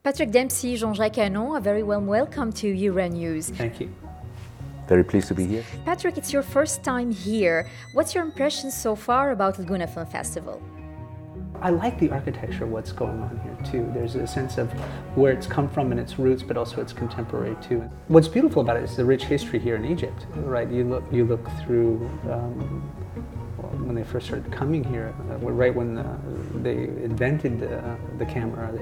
Patrick Dempsey, Jean-Jacques Annaud, a very warm welcome to Euronews. Thank you. Very pleased to be here. Patrick, it's your first time here. What's your impression so far about Laguna Film Festival? I like the architecture of what's going on here too. There's a sense of where it's come from and its roots, but also its contemporary too. What's beautiful about it is the rich history here in Egypt, right? You look through when they first started coming here, right when they invented the camera,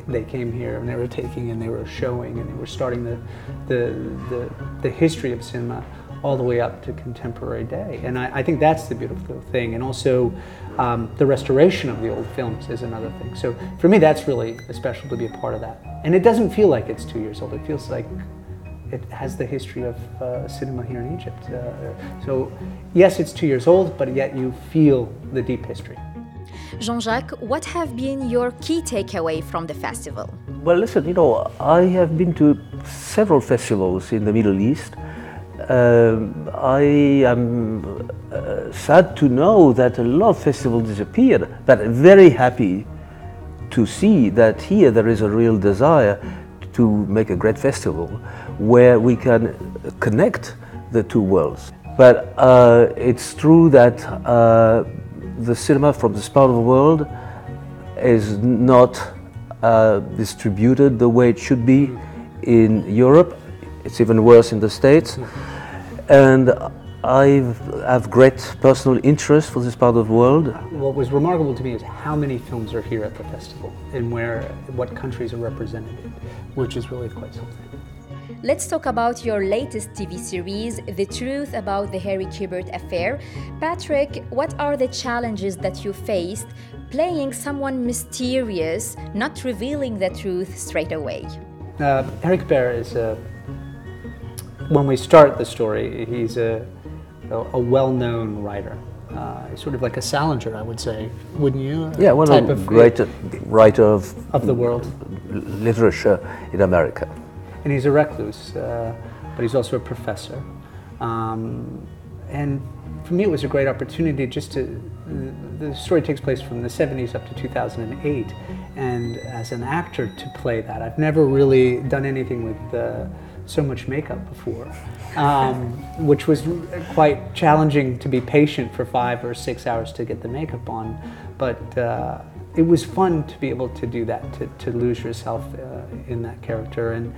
they came here and they were taking and they were showing and they were starting the history of cinema all the way up to contemporary day. And I think that's the beautiful thing. And also the restoration of the old films is another thing. So for me, that's really special to be a part of that. And it doesn't feel like it's 2 years old. It feels like it has the history of cinema here in Egypt. So yes, it's 2 years old, but yet you feel the deep history. Jean-Jacques, what have been your key takeaway from the festival? Well, listen, I have been to several festivals in the Middle East. I am sad to know that a lot of festivals disappeared, but very happy to see that here there is a real desire to make a great festival where we can connect the two worlds. But it's true that the cinema from this part of the world is not distributed the way it should be in Europe. It's even worse in the States. And I have great personal interest for this part of the world. What was remarkable to me is how many films are here at the festival and what countries are represented, which is really quite something. Let's talk about your latest TV series, The Truth About the Harry Quebert Affair. Patrick, what are the challenges that you faced playing someone mysterious, not revealing the truth straight away? Harry Quebert is when we start the story, he's a well-known writer. Sort of like a Salinger, I would say, wouldn't you? Yeah, one of the great writer of the world. Literature in America. And he's a recluse, but he's also a professor. And for me, it was a great opportunity just to, the story takes place from the 70s up to 2008, and as an actor to play that. I've never really done anything with so much makeup before, which was quite challenging to be patient for 5 or 6 hours to get the makeup on. But it was fun to be able to do that, to lose yourself in that character. And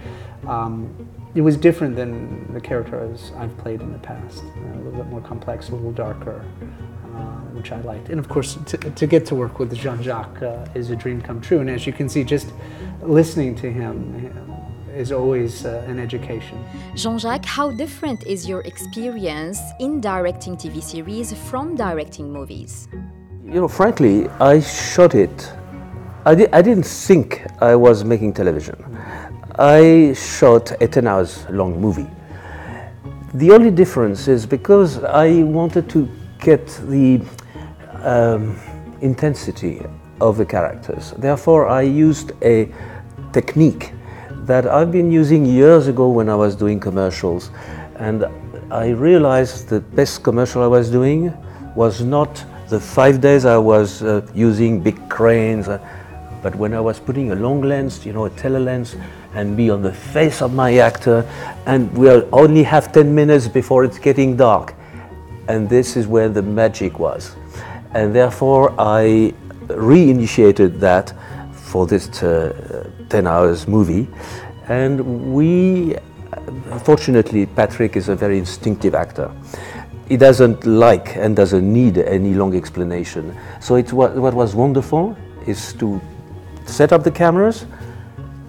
it was different than the characters I've played in the past, a little bit more complex, a little darker, which I liked. And of course, to get to work with Jean-Jacques is a dream come true. And as you can see, just listening to him is always an education. Jean-Jacques, how different is your experience in directing TV series from directing movies? Frankly, I shot it. I didn't think I was making television. I shot a 10 hours long movie. The only difference is because I wanted to get the intensity of the characters. Therefore, I used a technique that I've been using years ago when I was doing commercials. And I realized the best commercial I was doing was not the 5 days I was using big cranes, but when I was putting a long lens, a telelens, and be on the face of my actor, and we'll only have 10 minutes before it's getting dark. And this is where the magic was. And therefore I reinitiated that for this 10 hours movie. And fortunately, Patrick is a very instinctive actor. He doesn't like and doesn't need any long explanation. So what was wonderful is to set up the cameras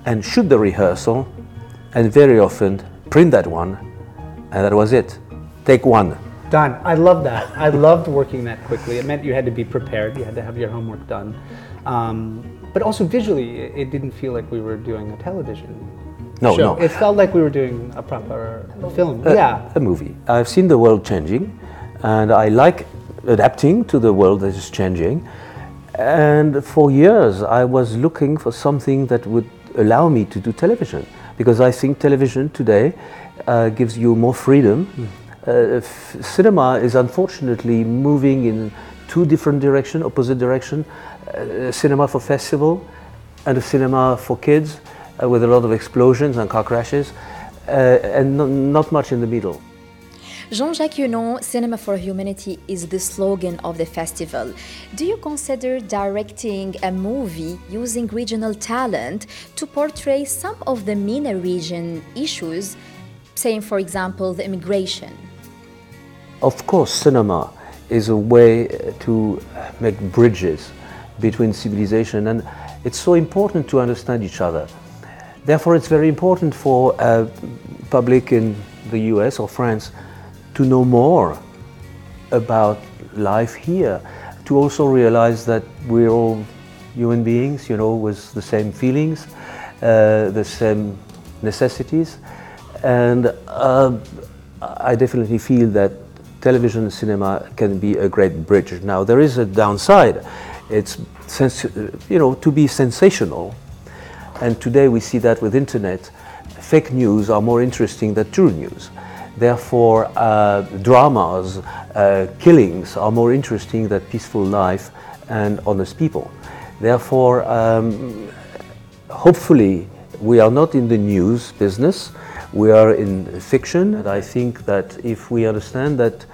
and shoot the rehearsal, and very often print that one, and that was it. Take one. Done. I love that. I loved working that quickly. It meant you had to be prepared. You had to have your homework done. But also visually, it didn't feel like we were doing a television show. No. It felt like we were doing a proper film. A movie. I've seen the world changing, and I like adapting to the world that is changing. And for years, I was looking for something that would allow me to do television, because I think television today gives you more freedom. Cinema is unfortunately moving in two different directions, opposite directions. Cinema for festival and a cinema for kids. with a lot of explosions and car crashes, and not much in the middle. Jean-Jacques Annaud, Cinema for Humanity is the slogan of the festival. Do you consider directing a movie using regional talent to portray some of the MENA region issues, saying, for example, the immigration? Of course, cinema is a way to make bridges between civilization, and it's so important to understand each other. Therefore, it's very important for a public in the US or France to know more about life here, to also realize that we're all human beings, you know, with the same feelings, the same necessities, and I definitely feel that television and cinema can be a great bridge. Now, there is a downside. It's to be sensational, and today we see that with internet, fake news are more interesting than true news. Therefore, dramas, killings are more interesting than peaceful life and honest people. Therefore, hopefully, we are not in the news business, we are in fiction. And I think that if we understand that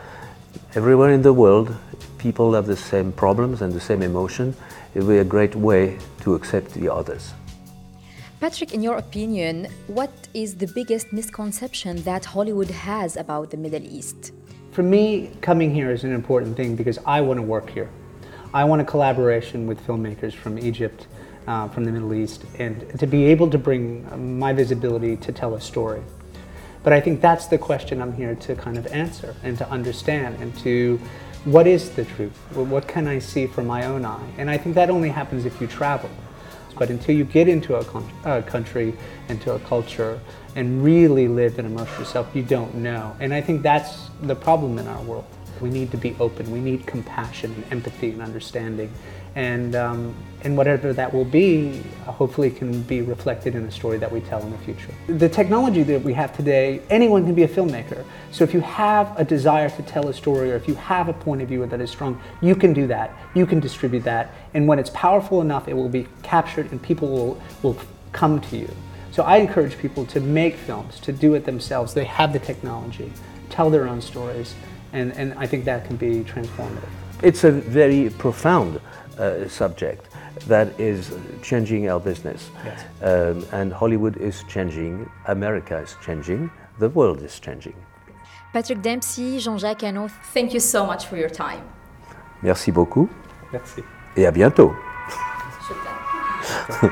everywhere in the world, people have the same problems and the same emotion, it will be a great way to accept the others. Patrick, in your opinion, what is the biggest misconception that Hollywood has about the Middle East? For me, coming here is an important thing because I want to work here. I want a collaboration with filmmakers from Egypt, from the Middle East, and to be able to bring my visibility to tell a story. But I think that's the question I'm here to kind of answer and to understand and to, what is the truth? What can I see from my own eye? And I think that only happens if you travel. But until you get into a country, into a culture, and really live and immerse yourself, you don't know. And I think that's the problem in our world. We need to be open. We need compassion and empathy and understanding. And whatever that will be, hopefully can be reflected in a story that we tell in the future. The technology that we have today, anyone can be a filmmaker. So if you have a desire to tell a story, or if you have a point of view that is strong, you can do that. You can distribute that. And when it's powerful enough, it will be captured and people will come to you. So I encourage people to make films, to do it themselves. They have the technology, tell their own stories, and I think that can be transformative. It's a very profound subject that is changing our business. Yes. And Hollywood is changing, America is changing, the world is changing. Patrick Dempsey, Jean-Jacques Annaud, thank you so much for your time. Merci beaucoup. Merci. Et à bientôt. Je t'aime.